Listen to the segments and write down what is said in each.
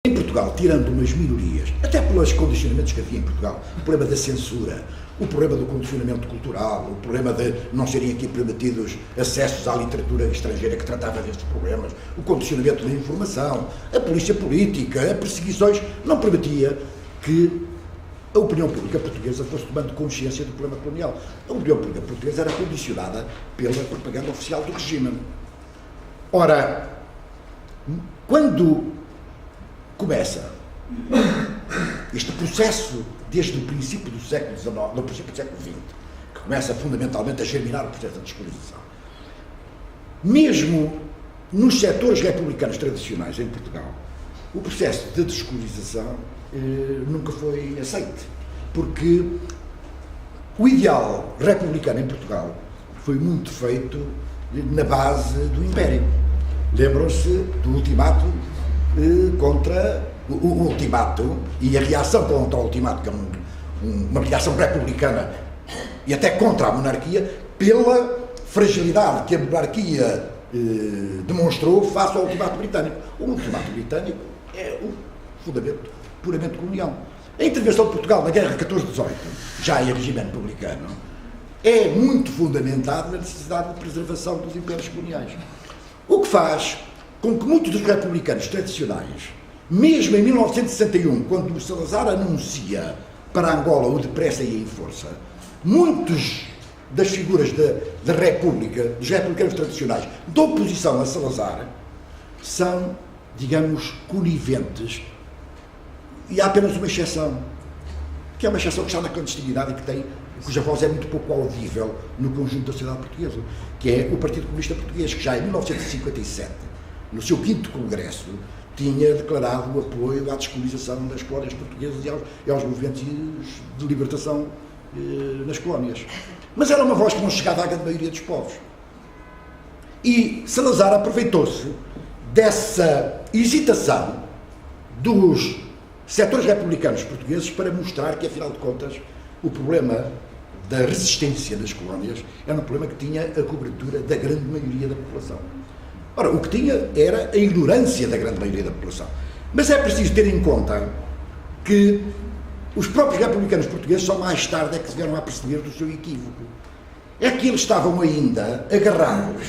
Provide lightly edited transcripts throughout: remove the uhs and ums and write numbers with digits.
Em Portugal, tirando umas minorias, até pelos condicionamentos que havia em Portugal, o problema da censura, o problema do condicionamento cultural, o problema de não serem aqui permitidos acessos à literatura estrangeira que tratava destes problemas, o condicionamento da informação, a polícia política, as perseguições, não permitia que a opinião pública portuguesa fosse tomando consciência do problema colonial. A opinião pública portuguesa era condicionada pela propaganda oficial do regime. Ora, quando começa este processo, desde o princípio do século XIX, no princípio do século XX, que começa fundamentalmente a germinar o processo da descolonização, mesmo nos setores republicanos tradicionais em Portugal, o processo de descolonização nunca foi aceite, porque o ideal republicano em Portugal foi muito feito na base do Império. Lembram-se do ultimato contra o ultimato e a reação contra o ultimato, que é uma reação republicana e até contra a monarquia, pela fragilidade que a monarquia demonstrou face ao ultimato britânico. O ultimato britânico é um fundamento puramente colonial. A intervenção de Portugal na Guerra 14-18, já em regime republicano, é muito fundamentada na necessidade de preservação dos impérios coloniais. O que faz com que muitos dos republicanos tradicionais, mesmo em 1961, quando o Salazar anuncia para Angola o depressa e em força, muitos das figuras da República, dos republicanos tradicionais, de oposição a Salazar, são, digamos, coniventes. E há apenas uma exceção, que é uma exceção que está na clandestinidade e cuja voz é muito pouco audível no conjunto da sociedade portuguesa, que é o Partido Comunista Português, que já em 1957, no seu 5º Congresso, tinha declarado o apoio à descolonização das colónias portuguesas e aos movimentos de libertação nas colónias. Mas era uma voz que não chegava à grande maioria dos povos. E Salazar aproveitou-se dessa hesitação dos setores republicanos portugueses para mostrar que, afinal de contas, o problema da resistência das colónias era um problema que tinha a cobertura da grande maioria da população. Ora, o que tinha era a ignorância da grande maioria da população. Mas é preciso ter em conta que os próprios republicanos portugueses só mais tarde é que se vieram a perceber do seu equívoco. É que eles estavam ainda agarrados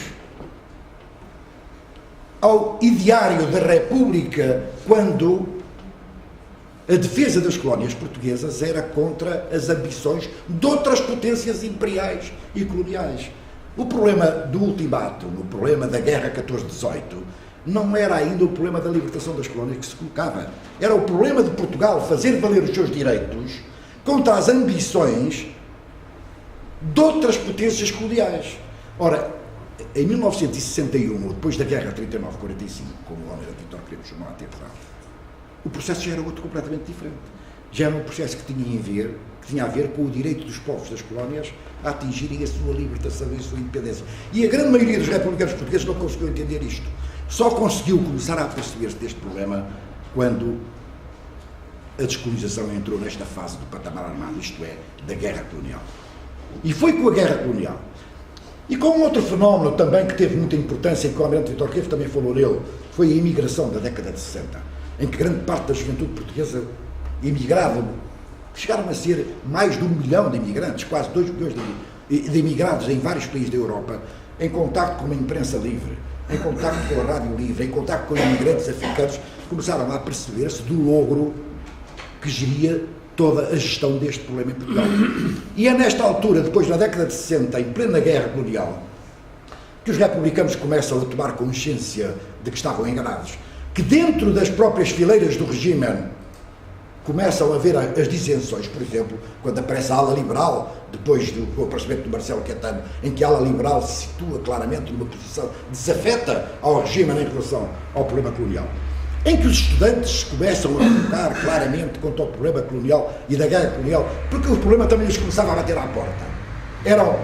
ao ideário da República quando a defesa das colónias portuguesas era contra as ambições de outras potências imperiais e coloniais. O problema do ultimato, o problema da Guerra 14-18, não era ainda o problema da libertação das colónias que se colocava. Era o problema de Portugal fazer valer os seus direitos contra as ambições de outras potências coloniais. Ora, em 1961, depois da Guerra 39-45, como o Almeida Vitor queremos chamar a atenção, o processo já era outro completamente diferente. Já era um processo que tinha a ver com o direito dos povos das colónias a atingirem a sua libertação e a sua independência. E a grande maioria dos republicanos portugueses não conseguiu entender isto. Só conseguiu começar a perceber-se deste problema quando a descolonização entrou nesta fase do patamar armado, isto é, da guerra colonial. E foi com a guerra colonial. E com um outro fenómeno também que teve muita importância e que o Almirante Vitor Quevedo também falou nele, foi a imigração da década de 60, em que grande parte da juventude portuguesa emigrava. Chegaram a ser mais de 1 milhão de imigrantes, quase 2 milhões de imigrados em vários países da Europa, em contacto com uma imprensa livre, em contacto com a rádio livre, em contacto com imigrantes africanos, começaram a perceber-se do logro que geria toda a gestão deste problema em Portugal. E é nesta altura, depois na década de 60, em plena guerra colonial, que os republicanos começam a tomar consciência de que estavam enganados, que dentro das próprias fileiras do regime começam a haver as dissensões, por exemplo, quando aparece a ala liberal, depois do aparecimento do Marcelo Caetano, em que a ala liberal se situa claramente numa posição desafeta ao regime em relação ao problema colonial, em que os estudantes começam a colocar claramente contra o problema colonial e da guerra colonial, porque o problema também lhes começava a bater à porta. Eram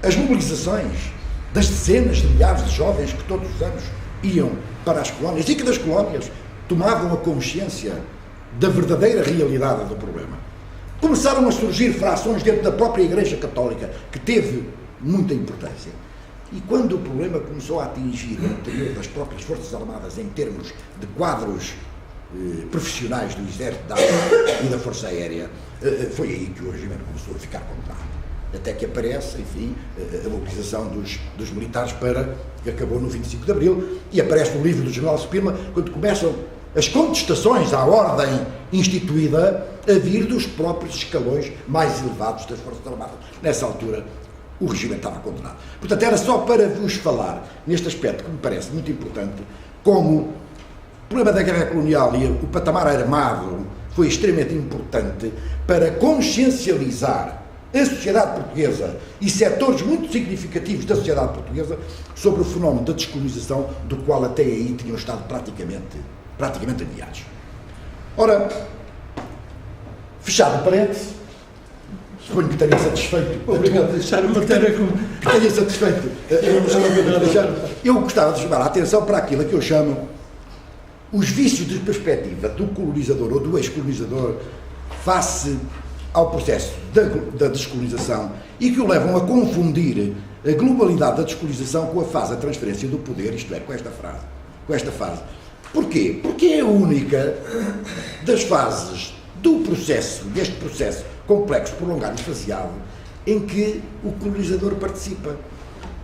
as mobilizações das dezenas de milhares de jovens que todos os anos iam para as colónias e que das colónias tomavam a consciência da verdadeira realidade do problema. Começaram a surgir frações dentro da própria Igreja Católica, que teve muita importância. E quando o problema começou a atingir o interior das próprias Forças Armadas em termos de quadros profissionais do Exército, da Armada e da Força Aérea, foi aí que o regimento começou a ficar condenado. Até que aparece, enfim, a mobilização dos militares que acabou no 25 de Abril, e aparece no livro do General Spínola, quando começam as contestações à ordem instituída a vir dos próprios escalões mais elevados das Forças Armadas. Nessa altura, o regimento estava condenado. Portanto, era só para vos falar, neste aspecto que me parece muito importante, como o problema da guerra colonial e o patamar armado foi extremamente importante para consciencializar a sociedade portuguesa e setores muito significativos da sociedade portuguesa sobre o fenómeno da descolonização, do qual até aí tinham estado praticamente aliados. Ora, fechado o parênteses, suponho que tenha satisfeito. Obrigado por deixar a matéria como... Que tenha satisfeito. Eu gostava de chamar a atenção para aquilo que eu chamo os vícios de perspectiva do colonizador ou do ex-colonizador face ao processo da descolonização e que o levam a confundir a globalidade da descolonização com a fase da transferência do poder, isto é, com esta fase. Porquê? Porque é a única das fases do processo, deste processo complexo, prolongado e faseado, em que o colonizador participa.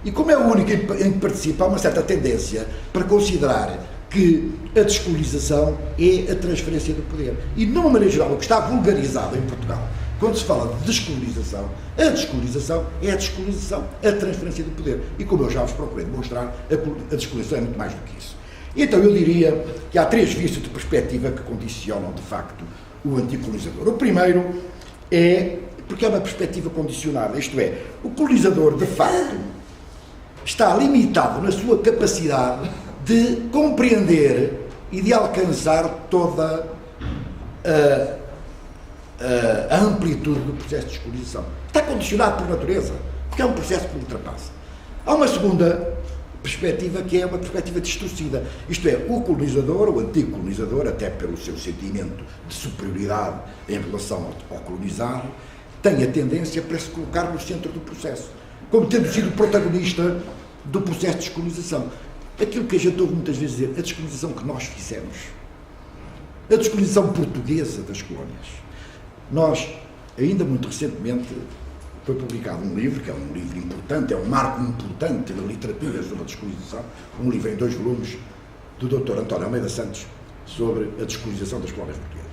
E como é a única em que participa, há uma certa tendência para considerar que a descolonização é a transferência do poder. E, de uma maneira geral, o que está vulgarizado em Portugal, quando se fala de descolonização, a descolonização é a descolonização, a transferência do poder. E, como eu já vos procurei demonstrar, a descolonização é muito mais do que isso. Então, eu diria que há 3 vícios de perspectiva que condicionam, de facto, o anticolonizador. O primeiro é, porque é uma perspectiva condicionada, isto é, o colonizador, de facto, está limitado na sua capacidade de compreender e de alcançar toda a amplitude do processo de descolonização. Está condicionado por natureza, porque é um processo que o ultrapassa. Há uma segunda perspectiva que é uma perspectiva distorcida, isto é, o colonizador, o antigo colonizador, até pelo seu sentimento de superioridade em relação ao colonizado, tem a tendência para se colocar no centro do processo, como tendo sido protagonista do processo de descolonização. Aquilo que a gente ouve muitas vezes dizer, a descolonização que nós fizemos, a descolonização portuguesa das colónias. Nós, ainda muito recentemente, foi publicado um livro, que é um livro importante, é um marco importante da literatura sobre a descolonização, um livro em 2 volumes, do Dr. António Almeida Santos, sobre a descolonização das colónias portuguesas.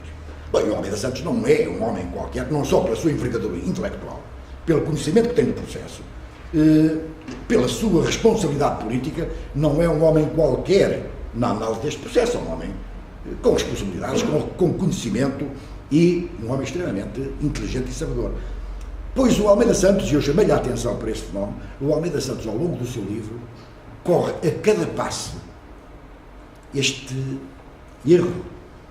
Bem, o Almeida Santos não é um homem qualquer, não só pela sua envergadura intelectual, pelo conhecimento que tem do processo, pela sua responsabilidade política, não é um homem qualquer na análise deste processo, é um homem com responsabilidades, com conhecimento e um homem extremamente inteligente e sabedor. Pois o Almeida Santos, e eu chamei-lhe a atenção para este fenómeno, o Almeida Santos, ao longo do seu livro, corre a cada passo este erro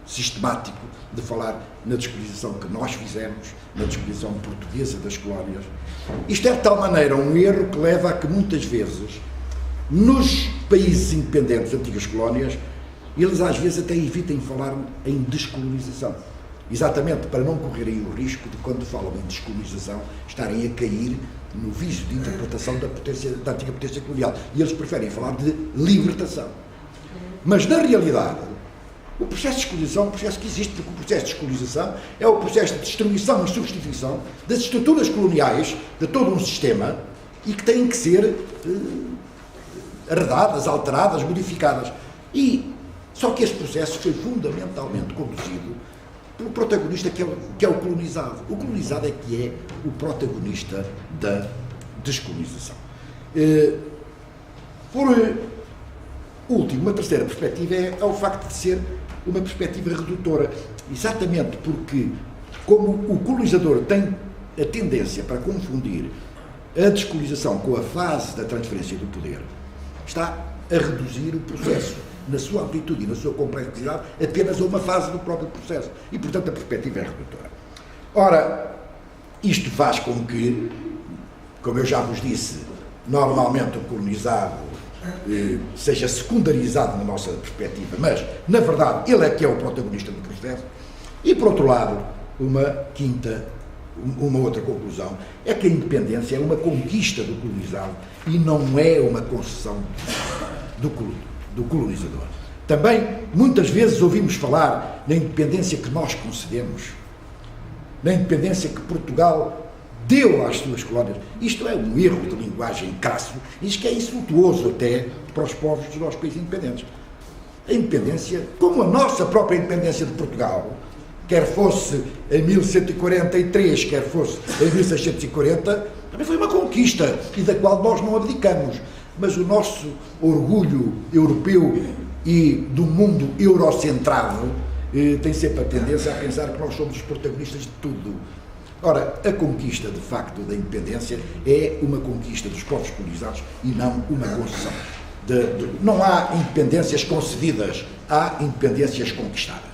sistemático de falar na descolonização que nós fizemos, na descolonização portuguesa das colónias. Isto é de tal maneira um erro que leva a que muitas vezes, nos países independentes, antigas colónias, eles às vezes até evitem falar em descolonização. Exatamente para não correrem o risco de, quando falam em descolonização, estarem a cair no vício de interpretação da antiga potência colonial. E eles preferem falar de libertação. Mas, na realidade, o processo de descolonização é um processo que existe, porque o processo de descolonização é o processo de destruição e substituição das estruturas coloniais de todo um sistema e que têm que ser arredadas, alteradas, modificadas. Só que esse processo foi fundamentalmente conduzido pelo protagonista que é o colonizado. O colonizado é que é o protagonista da descolonização. Por último, uma terceira perspectiva é o facto de ser uma perspectiva redutora. Exatamente porque, como o colonizador tem a tendência para confundir a descolonização com a fase da transferência do poder, está a reduzir o processo na sua amplitude e na sua complexidade apenas a uma fase do próprio processo. E, portanto, a perspectiva é redutora. Ora, isto faz com que, como eu já vos disse, normalmente o colonizado seja secundarizado na nossa perspectiva, mas, na verdade, ele é que é o protagonista do processo. E, por outro lado, uma outra conclusão é que a independência é uma conquista do colonizado e não é uma concessão do colonizador. Também, muitas vezes, ouvimos falar na independência que nós concedemos, na independência que Portugal deu às suas colónias. Isto é um erro de linguagem crasso, isto que é insultuoso até para os povos dos nossos países independentes. A independência, como a nossa própria independência de Portugal, quer fosse em 1143, quer fosse em 1640, também foi uma conquista e da qual nós não abdicamos. Mas o nosso orgulho europeu e do mundo eurocentrado tem sempre a tendência a pensar que nós somos os protagonistas de tudo. Ora, a conquista, de facto, da independência é uma conquista dos povos colonizados e não uma concessão. Não há independências concedidas, há independências conquistadas.